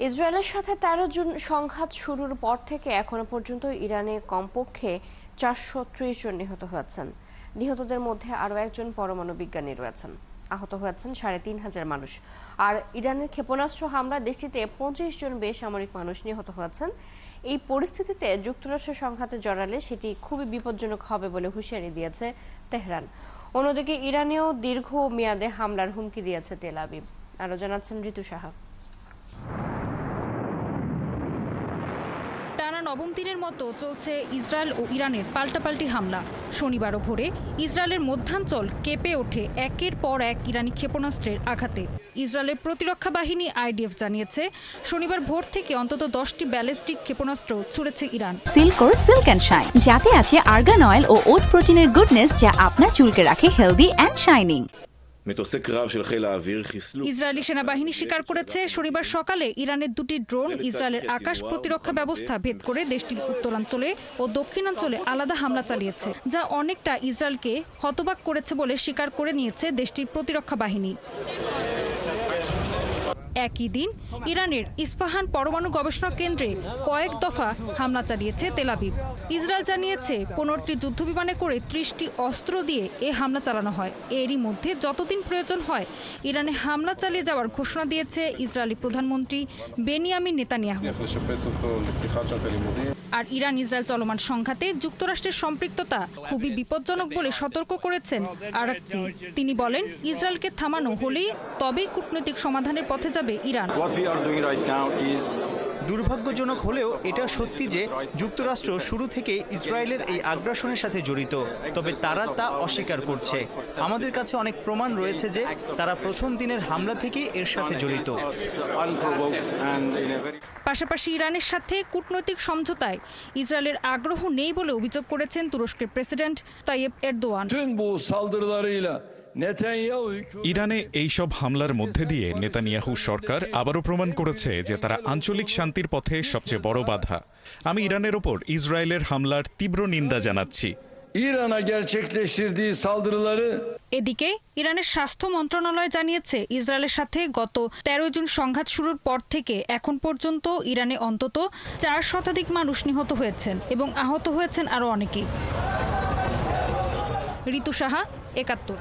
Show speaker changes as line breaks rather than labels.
ইসরায়েলের সাথে ১৩ জুন সংঘাত শুরুর পর থেকে এখনো পর্যন্ত ইরানে কমপক্ষে ৪৩০ জন নিহত হয়েছেন। নিহতদের মধ্যে আরও একজন পরমাণু বিজ্ঞানী রয়েছেন। আহত হয়েছেন ৩৫০০ মানুষ। আর ইরানের ক্ষেপণাস্ত্র হামলা দেশটিতে ২৫ জন বেসামরিক মানুষ নিহত হয়েছেন। এই পরিস্থিতিতে যুক্তরাষ্ট্র সংঘাতে জড়ালে সেটি খুবই বিপজ্জনক হবে বলে হুঁশিয়ারি দিয়েছে তেহরান। অন্যদিকে ইরানেও দীর্ঘ মেয়াদে হামলার হুমকি দিয়েছে তেল আবিব। আরও জানাচ্ছেন ঋতু সাহা।
টানা নবম দিনের মতো চলছে ইসরায়েল ও ইরানের পাল্টাপাল্টি হামলা। শনিবারও ভোরে ইসরায়েলের মধ্যাঞ্চল কেঁপে ওঠে একের পর এক ইরানি ক্ষেপণাস্ত্রের আঘাতে। ইসরায়েলের প্রতিরক্ষা বাহিনী আইডিএফ জানিয়েছে, শনিবার ভোর থেকে অন্তত 10টি ব্যালিস্টিক ক্ষেপণাস্ত্র ছুড়েছে ইরান।
সিল্কোর সিল্ক অ্যান্ড শাইন, যাতে আছে আর্গান অয়েল ও ওট প্রোটিনের গুডনেস, যা আপনার চুলকে রাখে হেলদি অ্যান্ড শাইনিং।
ইসরায়েলি সেনাবাহিনী স্বীকার করেছে, শনিবার সকালে ইরানের দুটি ড্রোন ইসরায়েলের আকাশ প্রতিরক্ষা ব্যবস্থা ভেদ করে দেশটির উত্তরাঞ্চলে ও দক্ষিণাঞ্চলে আলাদা হামলা চালিয়েছে, যা অনেকটা ইসরায়েলকে হতবাক করেছে বলে স্বীকার করে নিয়েছে দেশটির প্রতিরক্ষা বাহিনী। একই দিন ইরানের ইস্পাহান পরমাণু গবেষণা কেন্দ্রে কয়েক দফা হামলা চালিয়েছে তেল আবিব। ইসরায়েল জানিয়েছে 15টি যুদ্ধবিমানে করে 30টি অস্ত্র দিয়ে এ হামলা চালানো হয়। এরই মধ্যে যতদিন প্রয়োজন হয় ইরানে হামলা চালিয়ে যাওয়ার ঘোষণা দিয়েছে ইসরায়েলি প্রধানমন্ত্রী বেনিয়ামিন নেতানিয়াহু। আর ইরান ইসরায়েল চলমান সংঘাতে যুক্তরাষ্ট্রের সম্পৃক্ততা খুবই বিপজ্জনক বলে সতর্ক করেছেন আরাকচি। তিনি বলেন, ইসরায়েলকে থামানো হলেই তবেই কূটনৈতিক সমাধানের পথে যাবে ইরান।
দুর্ভাগ্যজনক হলেও এটা সত্যি যে যুক্তরাষ্ট্র শুরু থেকে ইসরায়েলের এই আগ্রাসনের সাথে জড়িত, তবে তারা তা অস্বীকার করছে। আমাদের কাছে অনেক প্রমাণ রয়েছে যে তারা প্রথম দিনের হামলা থেকে এর সাথে জড়িত।
পাশাপাশি ইরানের সাথে কূটনৈতিক সমঝোতায় ইসরায়েলের আগ্রহ নেই বলে অভিযোগ করেছেন তুরস্কের প্রেসিডেন্ট তাইয়েপ এরদোয়ান।
ইরানে এইসব হামলার মধ্যে দিয়ে নেতানিয়াহু সরকার আবারও প্রমাণ করেছে যে তারা আঞ্চলিক শান্তির পথে সবচেয়ে বড় বাধা। আমি ইরানের ওপর ইসরায়েলের হামলার তীব্র নিন্দা জানাচ্ছি।
এদিকে ইরানের স্বাস্থ্য মন্ত্রণালয় জানিয়েছে, ইসরায়েলের সাথে গত 13 জুন সংঘাত শুরুর পর থেকে এখন পর্যন্ত ইরানে অন্তত 4 শতাধিক মানুষ নিহত হয়েছেন এবং আহত হয়েছেন আরও অনেকেই। ঋতু সাহা, 71।